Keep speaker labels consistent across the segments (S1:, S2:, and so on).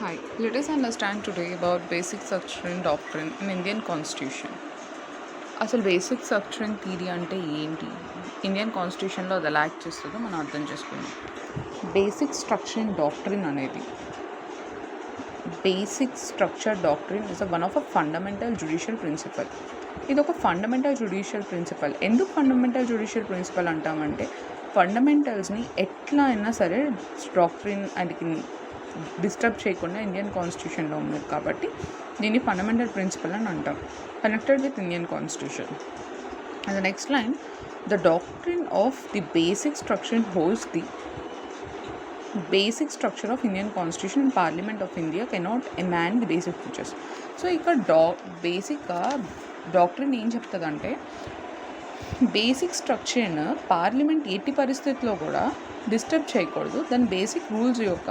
S1: Hi, let us understand today about basic structure and doctrine in Indian Constitution. అసలు basic structure and theory అంటే ఏంటి, Indian కాన్స్టిట్యూషన్లో అది ఎలా యాక్ట్ చేస్తుందో మనం అర్థం చేసుకుందాం. బేసిక్ స్ట్రక్చర్ అండ్ డాక్ట్రిన్ అనేది basic structure doctrine is one of a fundamental judicial principle. ఇది ఒక ఫండమెంటల్ జ్యుడిషియల్ ప్రిన్సిపల్. ఎందుకు ఫండమెంటల్ జ్యుడిషియల్ ప్రిన్సిపల్ అంటామంటే ఫండమెంటల్స్ని ఎట్లా అయినా సరే డాక్ట్రిన్ అది డిస్టర్బ్ చేయకుండా ఇండియన్ కాన్స్టిట్యూషన్లో ఉన్నది కాబట్టి దీన్ని ఫండమెంటల్ ప్రిన్సిపల్ అని అంటాం, connected with Indian constitution. And the next line, the doctrine of the basic structure holds the basic structure of Indian constitution and parliament of India cannot amend the basic features. So ఇక్కడ బేసిక్గా doctrine ఏం చెప్తుందంటే basic స్ట్రక్చర్ను parliament ఎట్టి పరిస్థితుల్లో కూడా disturb చేయకూడదు, దాని basic rules యొక్క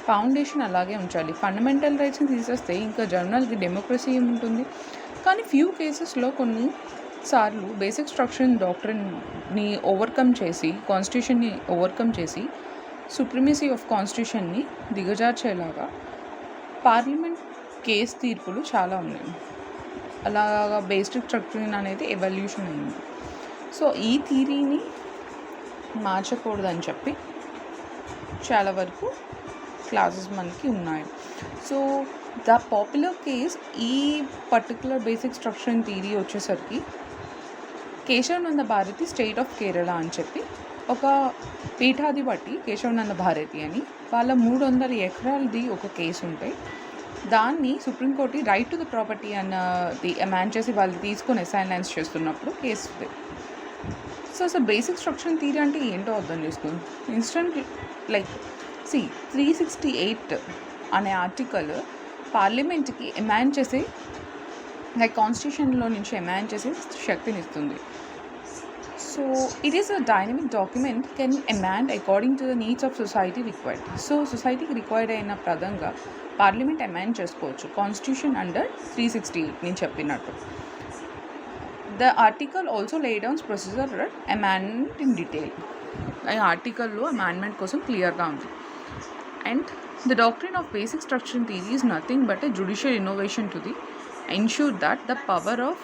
S1: ఫౌండేషన్ అలాగే ఉంచాలి. ఫండమెంటల్ రైట్స్ని తీసేస్తే ఇంకా జర్నల్కి డెమోక్రసీ ఏముంటుంది. కానీ ఫ్యూ కేసెస్లో కొన్నిసార్లు బేసిక్ స్ట్రక్చర్ డాక్ట్రిన్ని ఓవర్కమ్ చేసి కాన్స్టిట్యూషన్ని ఓవర్కమ్ చేసి సుప్రీమసీ ఆఫ్ కాన్స్టిట్యూషన్ని దిగజార్చేలాగా పార్లమెంట్ కేసు తీర్పులు చాలా ఉన్నాయి. అలాగా బేసిక్ స్ట్రక్చర్ అనేది ఎవల్యూషన్ అయింది. సో ఈ థియరీని మార్చకూడదని చెప్పి చాలా వరకు క్లాసెస్ మనకి ఉన్నాయి. సో ద పాపులర్ కేస్ ఈ particular basic structure and theory వచ్చేసరికి కేశవానంద భారతి స్టేట్ ఆఫ్ కేరళ అని చెప్పి ఒక పీఠాధిపతి కేశవానంద భారతి అని వాళ్ళ 300 ఎకరాలది ఒక కేసు ఉంటే దాన్ని supreme court right to the property అన్నది అమాండ్ చేసి వాళ్ళు తీసుకొని అసైన్మెంట్స్ చేస్తున్నప్పుడు కేసు. సో అసలు బేసిక్ స్ట్రక్చర్ అండ్ థియరీ అంటే ఏంటో అర్థం చేసుకోండి. ఇన్స్టెంట్ లైక్ 368 అనే ఆర్టికల్ పార్లమెంట్కి ఎమాండ్ చేసి లైక్ కాన్స్టిట్యూషన్లో నుంచి ఎమాండ్ చేసి శక్తిని ఇస్తుంది. So it is a dynamic document can amend according to the needs of society required. So సొసైటీకి రిక్వైర్డ్ అయిన ప్రదంగా పార్లమెంట్ ఎమాండ్ చేసుకోవచ్చు కాన్స్టిట్యూషన్ అండర్ 368 నేను చెప్పినట్టు. The article also lay down procedure amendment in detail. ఈ ఆర్టికల్లో అమెండ్మెంట్ కోసం క్లియర్గా ఉంది. And the doctrine of basic structure and theory is nothing but a judicial innovation to the ensure that the power of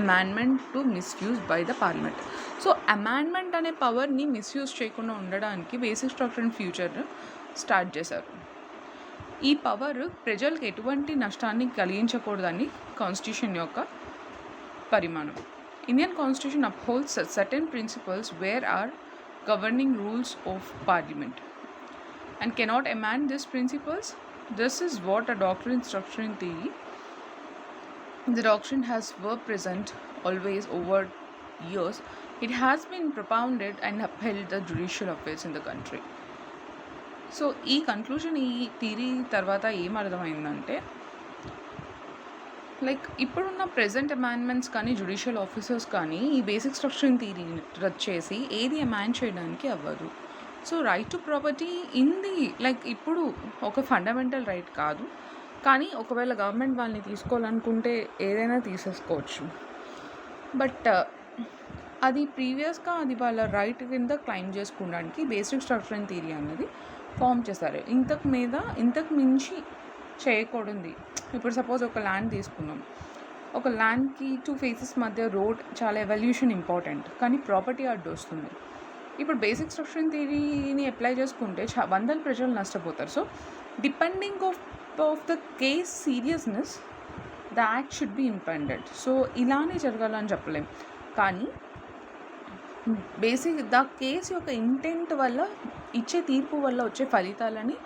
S1: amendment to misuse by the parliament. So amendment అనే పవర్ని misuse చేయకుండా ఉండడానికి basic structure and future start చేశారు. ఈ power ప్రజలకు ఎటువంటి నష్టాన్ని కలిగించకూడదని constitution యొక్క పరిమాణం. Indian constitution upholds certain principles where are governing rules of parliament and cannot amend these principles. This is what a doctrine, structure and theory. The doctrine has were present always over years. It has been propounded and upheld the judicial affairs in the country. So ఈ conclusion ఈ theory తర్వాత ఏం అర్థమైందంటే like ఇప్పుడున్న present amendments కానీ judicial officers కానీ ఈ basic structure థియరీని రద్దు చేసి ఏది అమెండ్ చేయడానికి అవ్వదు. So right to property in the like ఇప్పుడు ఒక ఫండమెంటల్ రైట్ కాదు, కానీ ఒకవేళ గవర్నమెంట్ వాళ్ళని తీసుకోవాలనుకుంటే ఏదైనా తీసేసుకోవచ్చు. బట్ అది ప్రీవియస్గా అది వాళ్ళ రైట్ కింద క్లైమ్ చేసుకోవడానికి బేసిక్ స్ట్రక్చర్ అండ్ థియరీ అనేది ఫామ్ చేశారు. ఇంతకు మించి చేయకూడదు. ఇప్పుడు సపోజ్ ఒక ల్యాండ్ తీసుకున్నాం, ఒక ల్యాండ్కి 2 ఫేసెస్ మధ్య రోడ్ చాలా ఎవల్యూషన్ ఇంపార్టెంట్, కానీ ప్రాపర్టీ అడ్డు వస్తుంది. ఇప్పుడు బేసిక్ స్ట్రక్చర్ అండ్ థియరీని అప్లై చేసుకుంటే వందల ప్రజలు నష్టపోతారు. So depending of the case seriousness the act should be impeded. So ఇలానే జరగాలని చెప్పలేం, కానీ బేసిక్ ద కేస్ యొక్క ఇంటెంట్ వల్ల ఇచ్చే తీర్పు వల్ల వచ్చే ఫలితాలని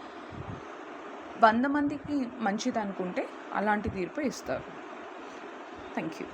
S1: 100 మందికి మంచిది అనుకుంటే అలాంటి తీర్పు ఇస్తారు. Thank you.